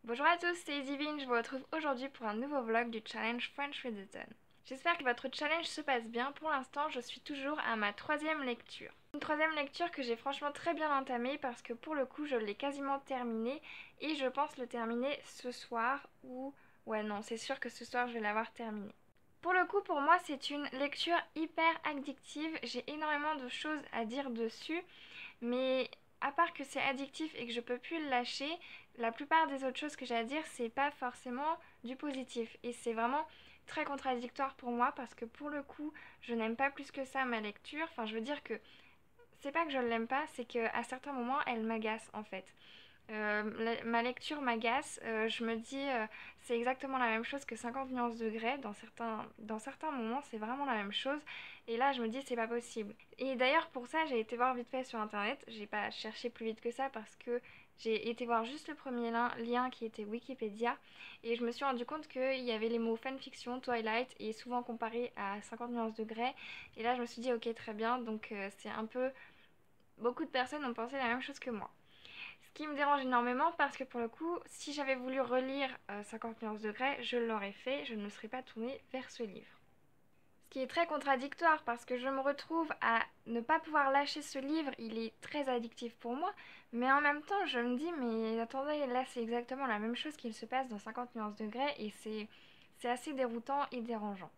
Bonjour à tous, c'est Divine, je vous retrouve aujourd'hui pour un nouveau vlog du challenge French Readathon. J'espère que votre challenge se passe bien. Pour l'instant, je suis toujours à ma troisième lecture. Une troisième lecture que j'ai franchement très bien entamée parce que pour le coup, je l'ai quasiment terminée et je pense le terminer ce soir ou... Ouais non, c'est sûr que ce soir je vais l'avoir terminée. Pour le coup, pour moi, c'est une lecture hyper addictive. J'ai énormément de choses à dire dessus. Mais à part que c'est addictif et que je peux plus le lâcher, la plupart des autres choses que j'ai à dire, c'est pas forcément du positif. Et c'est vraiment très contradictoire pour moi parce que pour le coup, je n'aime pas plus que ça ma lecture. Enfin, je veux dire que c'est pas que je l'aime pas, c'est qu'à certains moments, elle m'agace en fait. Ma lecture m'agace, je me dis c'est exactement la même chose que 50 nuances de Grey, dans certains moments c'est vraiment la même chose et là je me dis c'est pas possible. Et d'ailleurs pour ça j'ai été voir vite fait sur internet, j'ai pas cherché plus vite que ça parce que j'ai été voir juste le premier lien qui était Wikipédia et je me suis rendu compte qu'il y avait les mots fanfiction, Twilight et souvent comparé à 50 nuances de Grey et là je me suis dit ok très bien donc c'est un peu... Beaucoup de personnes ont pensé la même chose que moi. Ce qui me dérange énormément parce que pour le coup, si j'avais voulu relire 50 nuances de Grey, je l'aurais fait, je ne me serais pas tournée vers ce livre. Ce qui est très contradictoire parce que je me retrouve à ne pas pouvoir lâcher ce livre, il est très addictif pour moi, mais en même temps je me dis mais attendez, là c'est exactement la même chose qu'il se passe dans 50 nuances de Grey et c'est assez déroutant et dérangeant.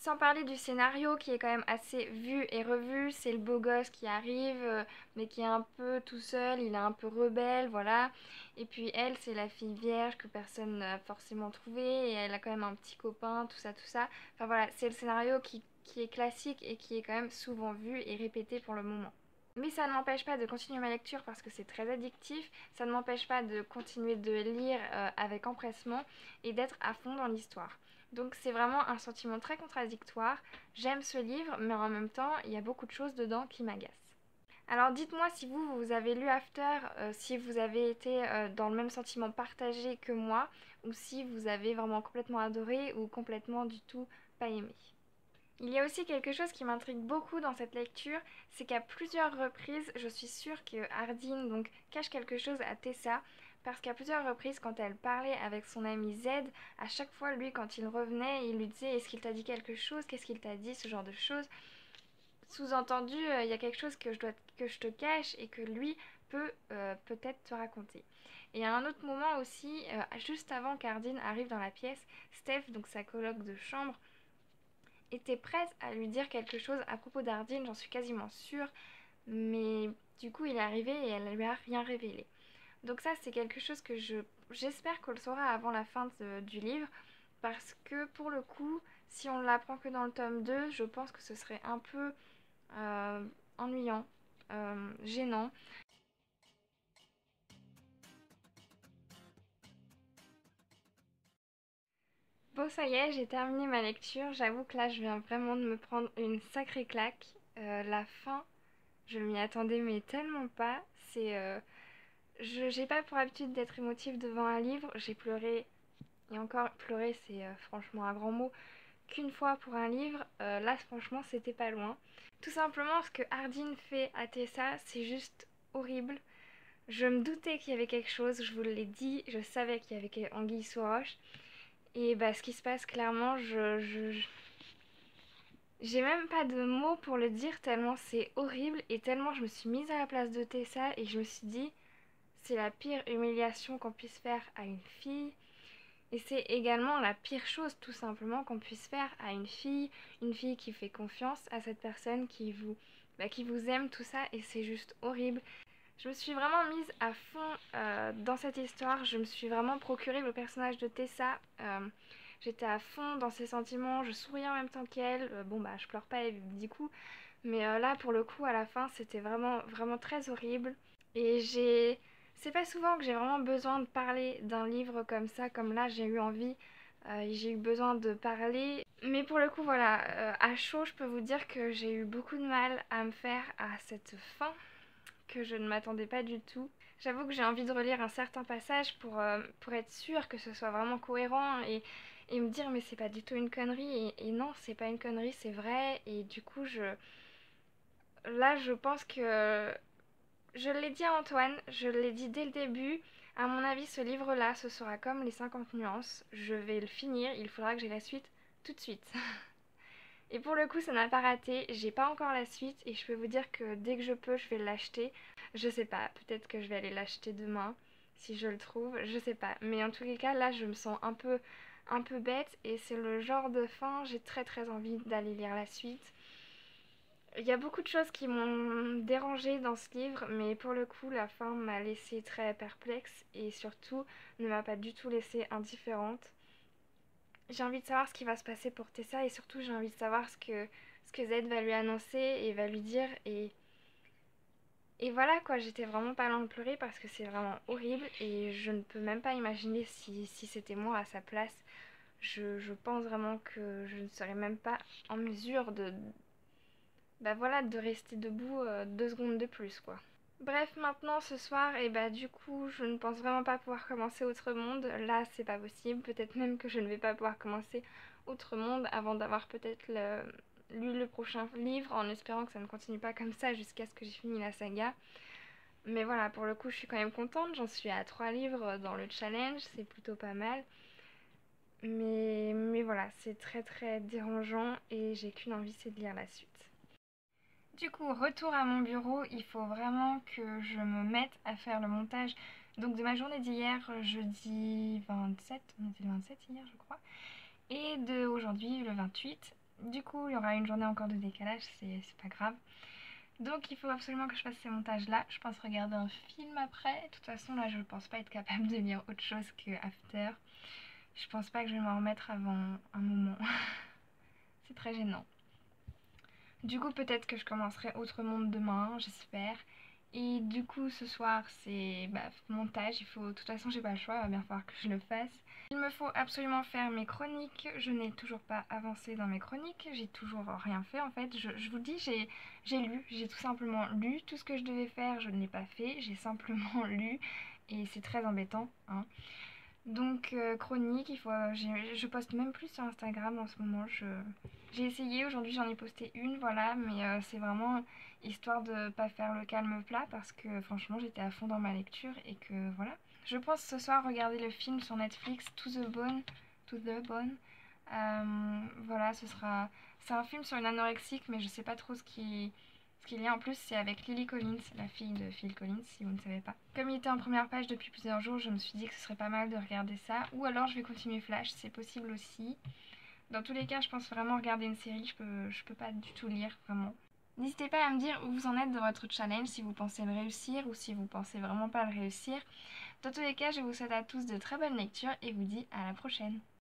Sans parler du scénario qui est quand même assez vu et revu, c'est le beau gosse qui arrive, mais qui est un peu tout seul, il est un peu rebelle, voilà. Et puis elle, c'est la fille vierge que personne n'a forcément trouvée, et elle a quand même un petit copain, tout ça, tout ça. Enfin voilà, c'est le scénario qui est classique et qui est quand même souvent vu et répété pour le moment. Mais ça ne m'empêche pas de continuer ma lecture parce que c'est très addictif, ça ne m'empêche pas de continuer de lire avec empressement et d'être à fond dans l'histoire. Donc c'est vraiment un sentiment très contradictoire. J'aime ce livre, mais en même temps, il y a beaucoup de choses dedans qui m'agacent. Alors dites-moi si vous avez lu After, si vous avez été dans le même sentiment partagé que moi, ou si vous avez vraiment complètement adoré ou complètement du tout pas aimé. Il y a aussi quelque chose qui m'intrigue beaucoup dans cette lecture, c'est qu'à plusieurs reprises, je suis sûre que Hardin donc, cache quelque chose à Tessa, parce qu'à plusieurs reprises, quand elle parlait avec son ami Z, à chaque fois, lui, quand il revenait, il lui disait est-ce qu'il t'a dit quelque chose, qu'est-ce qu'il t'a dit, ce genre de choses. Sous-entendu, il y a quelque chose que je te cache et que lui peut peut-être te raconter. Et à un autre moment aussi, juste avant qu'Hardin arrive dans la pièce, Steph, donc sa coloc de chambre, était prête à lui dire quelque chose à propos d'Ardine, j'en suis quasiment sûre, mais du coup il est arrivé et elle ne lui a rien révélé. Donc ça c'est quelque chose que j'espère qu'on le saura avant la fin du livre, parce que pour le coup, si on ne l'apprend que dans le tome 2, je pense que ce serait un peu ennuyant, gênant. Bon ça y est, j'ai terminé ma lecture, j'avoue que là je viens vraiment de me prendre une sacrée claque. La fin, je m'y attendais mais tellement pas. J'ai pas pour habitude d'être émotive devant un livre. J'ai pleuré, et encore pleurer c'est franchement un grand mot, qu'une fois pour un livre. Là franchement c'était pas loin. Tout simplement ce que Hardin fait à Tessa, c'est juste horrible. Je me doutais qu'il y avait quelque chose, je vous l'ai dit, je savais qu'il y avait anguille sous roche. Et bah ce qui se passe clairement, j'ai même pas de mots pour le dire tellement c'est horrible et tellement je me suis mise à la place de Tessa et je me suis dit c'est la pire humiliation qu'on puisse faire à une fille et c'est également la pire chose tout simplement qu'on puisse faire à une fille qui fait confiance à cette personne qui vous aime tout ça et c'est juste horrible. Je me suis vraiment mise à fond dans cette histoire, je me suis vraiment procuré le personnage de Tessa. J'étais à fond dans ses sentiments, je souriais en même temps qu'elle. Bon bah je pleure pas du coup, mais là pour le coup à la fin c'était vraiment vraiment très horrible. Et c'est pas souvent que j'ai vraiment besoin de parler d'un livre comme ça, comme là j'ai eu envie, j'ai eu besoin de parler. Mais pour le coup voilà, à chaud je peux vous dire que j'ai eu beaucoup de mal à me faire à cette fin que je ne m'attendais pas du tout. J'avoue que j'ai envie de relire un certain passage pour être sûre que ce soit vraiment cohérent et me dire mais c'est pas du tout une connerie et non c'est pas une connerie c'est vrai et du coup là je pense que je l'ai dit à Antoine, je l'ai dit dès le début, À mon avis, ce livre-là, ce sera comme les 50 nuances. Je vais le finir, il faudra que j'ai la suite tout de suite. Et pour le coup, ça n'a pas raté, j'ai pas encore la suite et je peux vous dire que dès que je peux, je vais l'acheter. Je sais pas, peut-être que je vais aller l'acheter demain, si je le trouve, je sais pas. Mais en tous les cas, là, je me sens un peu bête et c'est le genre de fin, j'ai très envie d'aller lire la suite. Il y a beaucoup de choses qui m'ont dérangée dans ce livre, mais pour le coup, la fin m'a laissée très perplexe et surtout ne m'a pas du tout laissée indifférente. J'ai envie de savoir ce qui va se passer pour Tessa et surtout j'ai envie de savoir ce que Z va lui annoncer et va lui dire et voilà quoi, j'étais vraiment pas loin de pleurer parce que c'est vraiment horrible et je ne peux même pas imaginer si c'était moi à sa place. Je pense vraiment que je ne serais même pas en mesure bah voilà, de rester debout 2 secondes de plus quoi. Bref, maintenant ce soir, et bah du coup, je ne pense vraiment pas pouvoir commencer Autre Monde. Là, c'est pas possible. Peut-être même que je ne vais pas pouvoir commencer Autre Monde avant d'avoir peut-être lu le prochain livre, en espérant que ça ne continue pas comme ça jusqu'à ce que j'ai fini la saga. Mais voilà, pour le coup, je suis quand même contente. J'en suis à 3 livres dans le challenge, c'est plutôt pas mal. Mais voilà, c'est très dérangeant et j'ai qu'une envie, c'est de lire la suite. Du coup, retour à mon bureau, il faut vraiment que je me mette à faire le montage donc de ma journée d'hier, jeudi 27, on était le 27 hier je crois, et de aujourd'hui le 28. Du coup, il y aura une journée encore de décalage, c'est pas grave. Donc il faut absolument que je fasse ces montages là. Je pense regarder un film après. De toute façon là je pense pas être capable de lire autre chose que After. Je pense pas que je vais m'en remettre avant un moment. C'est très gênant. Du coup, peut-être que je commencerai Autre Monde demain, j'espère. Et du coup, ce soir, c'est montage. De toute façon, j'ai pas le choix, il va bien falloir que je le fasse. Il me faut absolument faire mes chroniques. Je n'ai toujours pas avancé dans mes chroniques. J'ai toujours rien fait en fait. Je vous le dis, j'ai lu. J'ai tout simplement lu. Tout ce que je devais faire, je ne l'ai pas fait. J'ai simplement lu. Et c'est très embêtant, hein. Donc chronique, je poste même plus sur Instagram en ce moment. J'ai essayé, aujourd'hui j'en ai posté une, voilà, mais c'est vraiment histoire de pas faire le calme plat parce que franchement j'étais à fond dans ma lecture et que voilà. Je pense ce soir regarder le film sur Netflix To the Bone. Voilà, c'est un film sur une anorexique, mais je sais pas trop ce qu'il y a. En plus, c'est avec Lily Collins, la fille de Phil Collins, si vous ne savez pas. Comme il était en première page depuis plusieurs jours, je me suis dit que ce serait pas mal de regarder ça. Ou alors je vais continuer Flash, c'est possible aussi. Dans tous les cas, je pense vraiment regarder une série, je peux pas du tout lire, vraiment. N'hésitez pas à me dire où vous en êtes dans votre challenge, si vous pensez le réussir ou si vous pensez vraiment pas le réussir. Dans tous les cas, je vous souhaite à tous de très bonnes lectures et vous dis à la prochaine.